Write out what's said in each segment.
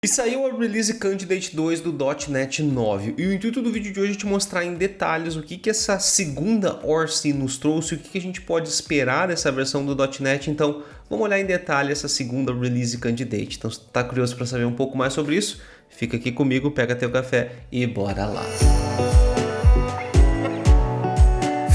E saiu a Release Candidate 2 do .NET 9 e o intuito do vídeo de hoje é te mostrar em detalhes o que essa segunda ORC nos trouxe, o que a gente pode esperar dessa versão do .NET. Então vamos olhar em detalhe essa segunda Release Candidate. Então se tu tá curioso para saber um pouco mais sobre isso, fica aqui comigo, pega teu café e bora lá!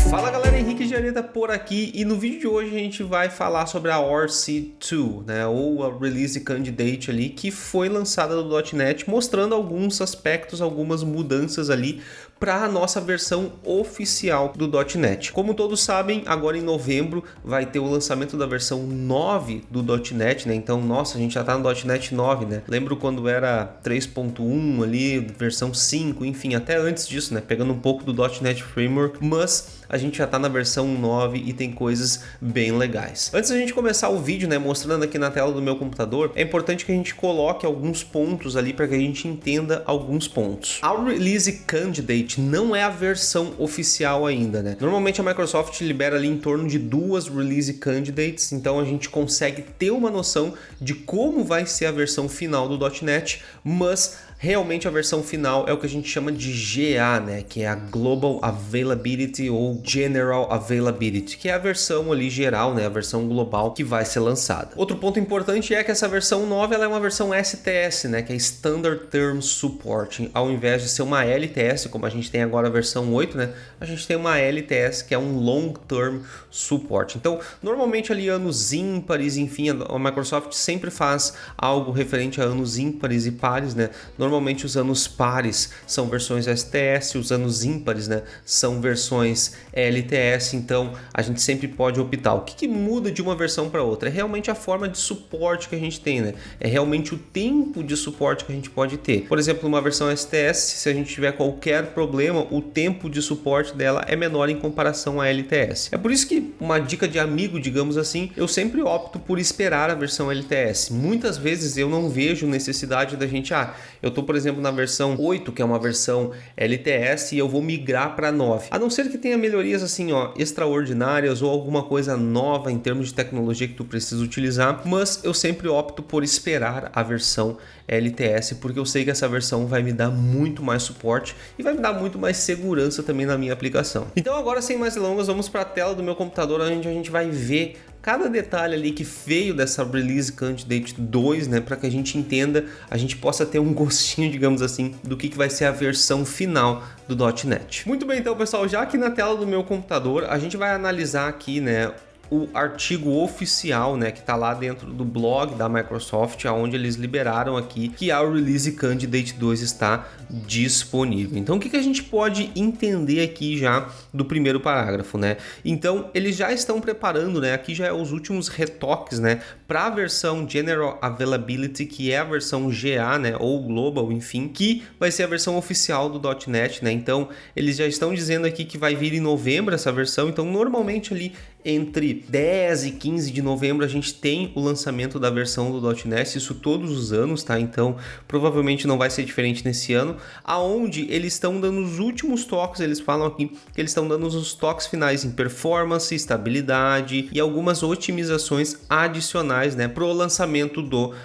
Fala galera, Henrique Jareta por aqui e no vídeo de hoje a gente vai falar sobre a ORC2, né, ou a Release Candidate ali, que foi lançada no .NET, mostrando alguns aspectos, algumas mudanças ali para a nossa versão oficial do .NET. Como todos sabem, agora em novembro vai ter o lançamento da versão 9 do .NET, né? Então, nossa, a gente já tá no .NET 9, né? Lembro quando era 3.1 ali, versão 5, enfim, até antes disso, né? Pegando um pouco do .NET Framework, mas a gente já tá na versão 9 e tem coisas bem legais. Antes da gente começar o vídeo, né, mostrando aqui na tela do meu computador, é importante que a gente coloque alguns pontos ali para que a gente entenda alguns pontos. A Release Candidate não é a versão oficial ainda, né? Normalmente a Microsoft libera ali em torno de 2 Release Candidates, então a gente consegue ter uma noção de como vai ser a versão final do .NET, mas realmente a versão final é o que a gente chama de GA, né? Que é a Global Availability ou General Availability, que é a versão ali geral, né? A versão global que vai ser lançada. Outro ponto importante é que essa versão 9 ela é uma versão STS, né? Que é Standard Term Support. Ao invés de ser uma LTS, como a gente tem agora a versão 8, né? A gente tem uma LTS, que é um Long Term Support. Então, normalmente ali anos ímpares, enfim, a Microsoft sempre faz algo referente a anos ímpares e pares, né? Normalmente os anos pares são versões STS, os anos ímpares, né, são versões LTS, então a gente sempre pode optar. O que muda de uma versão para outra? É realmente a forma de suporte que a gente tem, né? É realmente o tempo de suporte que a gente pode ter. Por exemplo, numa versão STS, se a gente tiver qualquer problema, o tempo de suporte dela é menor em comparação à LTS. É por isso que uma dica de amigo, digamos assim, eu sempre opto por esperar a versão LTS. Muitas vezes eu não vejo necessidade da gente, eu tô, por exemplo, na versão 8, que é uma versão LTS, e eu vou migrar para 9. A não ser que tenha melhorias assim, extraordinárias ou alguma coisa nova em termos de tecnologia que tu precisa utilizar, mas eu sempre opto por esperar a versão LTS, porque eu sei que essa versão vai me dar muito mais suporte e vai me dar muito mais segurança também na minha aplicação. Então agora, sem mais delongas, vamos para a tela do meu computador, onde a gente vai ver cada detalhe ali que veio dessa Release Candidate 2, né, para que a gente entenda, a gente possa ter um gostinho, digamos assim, do que vai ser a versão final do .NET. Muito bem, então, pessoal, já aqui na tela do meu computador, a gente vai analisar aqui, né, o artigo oficial, né, que está lá dentro do blog da Microsoft, onde eles liberaram aqui que a Release Candidate 2 está disponível. Então, o que a gente pode entender aqui já do primeiro parágrafo, né? Então, eles já estão preparando, né? Aqui já é os últimos retoques, né, para a versão General Availability, que é a versão GA, né, ou Global, enfim, que vai ser a versão oficial do .NET, né? Então, eles já estão dizendo aqui que vai vir em novembro essa versão. Então, normalmente ali entre 10 e 15 de novembro a gente tem o lançamento da versão do .NET, isso todos os anos, tá? Então provavelmente não vai ser diferente nesse ano, aonde eles estão dando os últimos toques, eles falam aqui que eles estão dando os toques finais em performance, estabilidade e algumas otimizações adicionais, né, pro lançamento do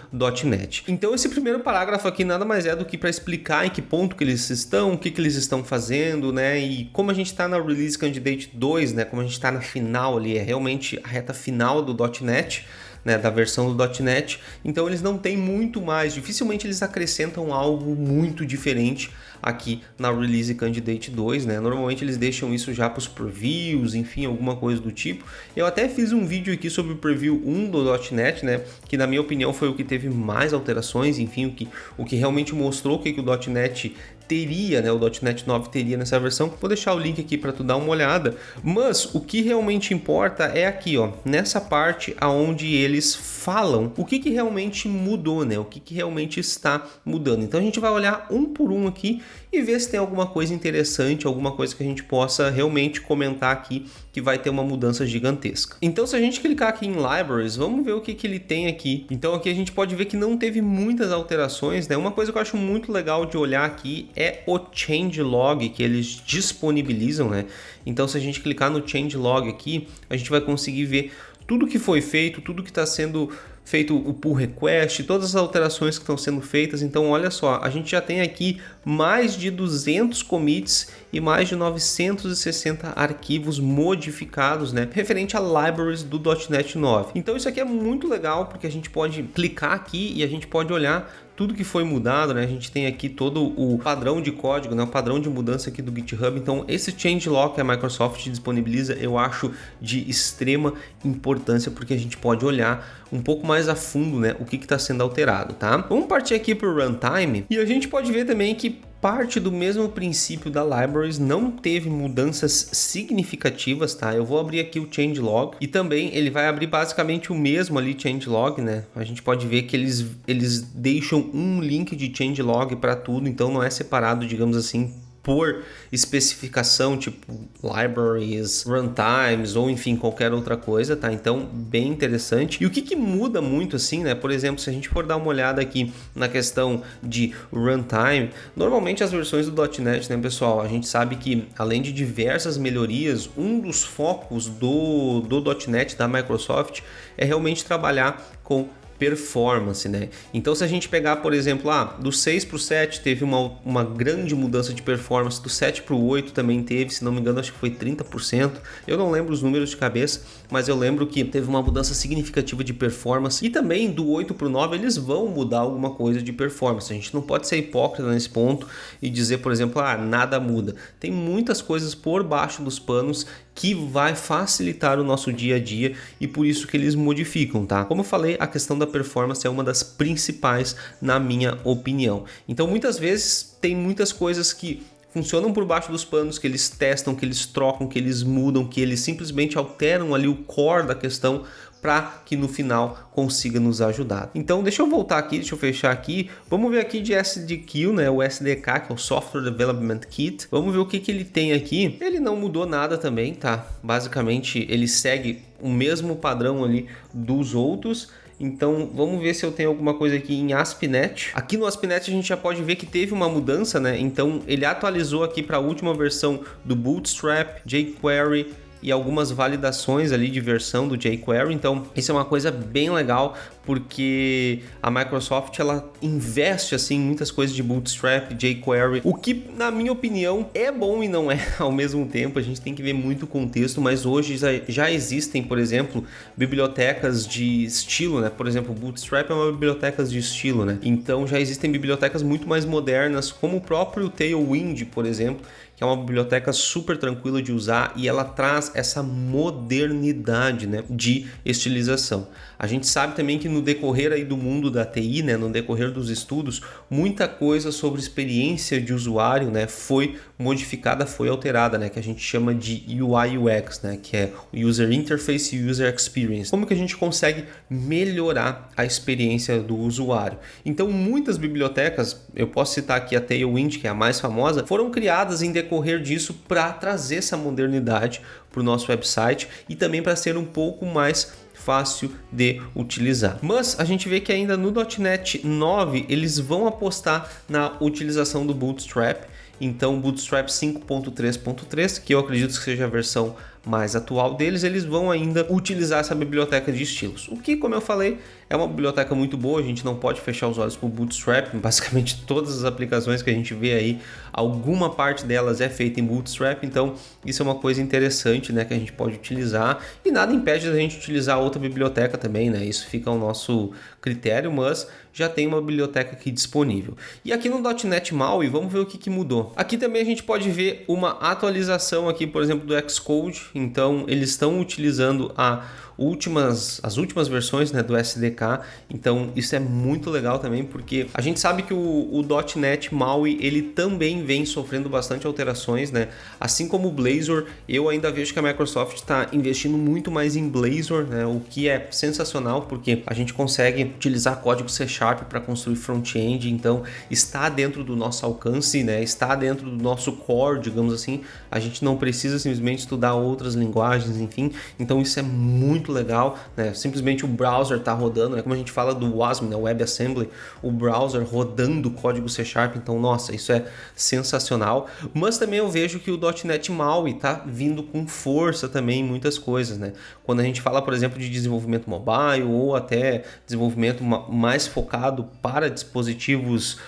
.NET. Então esse primeiro parágrafo aqui nada mais é do que para explicar em que ponto que eles estão, o que eles estão fazendo, né, e como a gente está na Release Candidate 2, né, como a gente está na final ali, é realmente a reta final do .NET, né, da versão do .NET, então eles não têm muito mais, dificilmente eles acrescentam algo muito diferente aqui na Release Candidate 2, né? Normalmente eles deixam isso já para os previews, enfim, alguma coisa do tipo. Eu até fiz um vídeo aqui sobre o preview 1 do .NET, né, que na minha opinião foi o que teve mais alterações, enfim, o que realmente mostrou o que o .NET teria, né, o .NET 9 teria nessa versão. Vou deixar o link aqui para tu dar uma olhada, mas o que realmente importa é aqui, nessa parte aonde eles falam o que realmente mudou, né, o que realmente está mudando. Então a gente vai olhar um por um aqui e ver se tem alguma coisa interessante, alguma coisa que a gente possa realmente comentar aqui que vai ter uma mudança gigantesca. Então se a gente clicar aqui em Libraries, vamos ver o que ele tem aqui. Então aqui a gente pode ver que não teve muitas alterações, né? Uma coisa que eu acho muito legal de olhar aqui é o changelog que eles disponibilizam, né? Então se a gente clicar no changelog aqui, a gente vai conseguir ver tudo que foi feito, tudo que está sendo feito o pull request, todas as alterações que estão sendo feitas. Então olha só, a gente já tem aqui mais de 200 commits e mais de 960 arquivos modificados, né, referente a libraries do .NET 9. Então isso aqui é muito legal porque a gente pode clicar aqui e a gente pode olhar tudo que foi mudado, né? A gente tem aqui todo o padrão de código, né? O padrão de mudança aqui do GitHub. Então, esse changelog que a Microsoft disponibiliza, eu acho de extrema importância, porque a gente pode olhar um pouco mais a fundo, né? O que está sendo alterado, tá? Vamos partir aqui para o runtime e a gente pode ver também que parte do mesmo princípio da libraries, não teve mudanças significativas, tá? Eu vou abrir aqui o changelog e também ele vai abrir basicamente o mesmo ali changelog, né? A gente pode ver que eles deixam um link de changelog para tudo, então não é separado, digamos assim, por especificação, tipo libraries, runtimes ou enfim, qualquer outra coisa, tá? Então, bem interessante. E o que muda muito assim, né? Por exemplo, se a gente for dar uma olhada aqui na questão de runtime, normalmente as versões do .NET, né, pessoal? A gente sabe que, além de diversas melhorias, um dos focos do .NET da Microsoft é realmente trabalhar com performance, né? Então, se a gente pegar, por exemplo, do 6 para o 7 teve uma grande mudança de performance, do 7 para o 8 também teve, se não me engano, acho que foi 30%. Eu não lembro os números de cabeça, mas eu lembro que teve uma mudança significativa de performance. E também do 8 para o 9 eles vão mudar alguma coisa de performance. A gente não pode ser hipócrita nesse ponto e dizer, por exemplo, nada muda. Tem muitas coisas por baixo dos panos que vai facilitar o nosso dia a dia e por isso que eles modificam, tá? Como eu falei, a questão da performance é uma das principais na minha opinião. Então, muitas vezes tem muitas coisas que funcionam por baixo dos panos, que eles testam, que eles trocam, que eles mudam, que eles simplesmente alteram ali o core da questão para que no final consiga nos ajudar. Então deixa eu voltar aqui, deixa eu fechar aqui. Vamos ver aqui de SDK, né? O SDK, que é o Software Development Kit. Vamos ver o que ele tem aqui. Ele não mudou nada também, tá? Basicamente ele segue o mesmo padrão ali dos outros. Então vamos ver se eu tenho alguma coisa aqui em ASP.NET. Aqui no ASP.NET a gente já pode ver que teve uma mudança, né? Então ele atualizou aqui para a última versão do Bootstrap, jQuery e algumas validações ali de versão do jQuery. Então isso é uma coisa bem legal, porque a Microsoft ela investe assim em muitas coisas de Bootstrap, jQuery, o que na minha opinião é bom e não é ao mesmo tempo. A gente tem que ver muito o contexto, mas hoje já existem, por exemplo, bibliotecas de estilo, né? Por exemplo, Bootstrap é uma biblioteca de estilo, né? Então já existem bibliotecas muito mais modernas, como o próprio Tailwind, por exemplo, que é uma biblioteca super tranquila de usar e ela traz essa modernidade, né, de estilização. A gente sabe também que no decorrer aí do mundo da TI, né, no decorrer dos estudos, muita coisa sobre experiência de usuário, né, foi modificada, foi alterada, né, que a gente chama de UI UX, né, que é o User Interface e User Experience. Como que a gente consegue melhorar a experiência do usuário? Então, muitas bibliotecas, eu posso citar aqui a Tailwind, que é a mais famosa, foram criadas em decorrer disso para trazer essa modernidade para o nosso website e também para ser um pouco mais fácil de utilizar. Mas a gente vê que ainda no .NET 9 eles vão apostar na utilização do Bootstrap. Então o Bootstrap 5.3.3, que eu acredito que seja a versão mais atual deles, eles vão ainda utilizar essa biblioteca de estilos. O que, como eu falei, é uma biblioteca muito boa, a gente não pode fechar os olhos para o Bootstrap. Basicamente todas as aplicações que a gente vê aí, alguma parte delas é feita em Bootstrap, então isso é uma coisa interessante, né, que a gente pode utilizar e nada impede da gente utilizar outra biblioteca também, né, isso fica ao nosso critério, mas já tem uma biblioteca aqui disponível. E aqui no .NET MAUI, vamos ver o que mudou. Aqui também a gente pode ver uma atualização aqui, por exemplo, do Xcode. Então eles estão utilizando as últimas versões, né, do SDK. Então isso é muito legal também, porque a gente sabe que o .NET MAUI ele também vem sofrendo bastante alterações, né? Assim como o Blazor, eu ainda vejo que a Microsoft está investindo muito mais em Blazor, né? O que é sensacional, porque a gente consegue utilizar código C# para construir front-end, então está dentro do nosso alcance, né? Está dentro do nosso core, digamos assim. A gente não precisa simplesmente estudar outras linguagens, enfim. Então isso é muito legal, né? Simplesmente o browser está rodando rodando, né? Como a gente fala do WASM, né? WebAssembly, o browser rodando o código C#, então, nossa, isso é sensacional. Mas também eu vejo que o .NET MAUI tá vindo com força também em muitas coisas, né? Quando a gente fala, por exemplo, de desenvolvimento mobile ou até desenvolvimento mais focado para dispositivos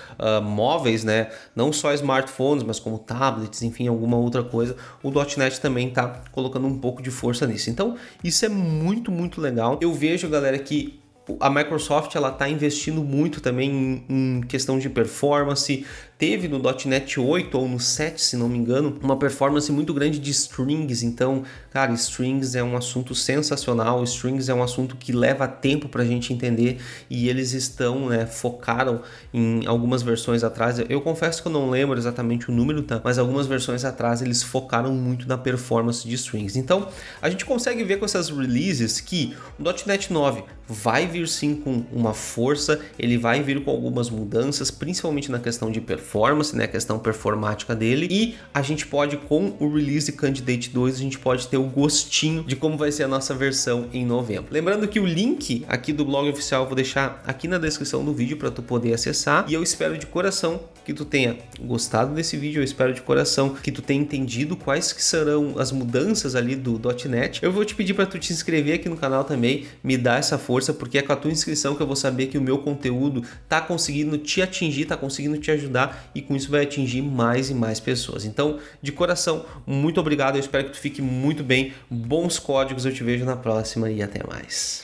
móveis, né? Não só smartphones, mas como tablets, enfim, alguma outra coisa, o .NET também tá colocando um pouco de força nisso. Então, isso é muito, muito legal. Eu vejo, galera, que a Microsoft ela está investindo muito também em questão de performance. Teve no .NET 8 ou no 7, se não me engano, uma performance muito grande de strings. Então, cara, strings é um assunto sensacional. Strings é um assunto que leva tempo para a gente entender e eles estão, né, focaram em algumas versões atrás. Eu confesso que eu não lembro exatamente o número, tá? Mas algumas versões atrás eles focaram muito na performance de strings. Então, a gente consegue ver com essas releases que o .NET 9 vai vir sim com uma força, ele vai vir com algumas mudanças, principalmente na questão de performance, né, a questão performática dele, e a gente pode, com o Release Candidate 2, a gente pode ter o gostinho de como vai ser a nossa versão em novembro. Lembrando que o link aqui do blog oficial eu vou deixar aqui na descrição do vídeo para tu poder acessar, e eu espero de coração que tu tenha gostado desse vídeo, eu espero de coração que tu tenha entendido quais que serão as mudanças ali do .NET. Eu vou te pedir para tu te inscrever aqui no canal também, me dar essa força, porque é com a tua inscrição que eu vou saber que o meu conteúdo tá conseguindo te atingir, tá conseguindo te ajudar, e com isso vai atingir mais e mais pessoas. Então, de coração, muito obrigado, eu espero que tu fique muito bem, bons códigos, eu te vejo na próxima e até mais.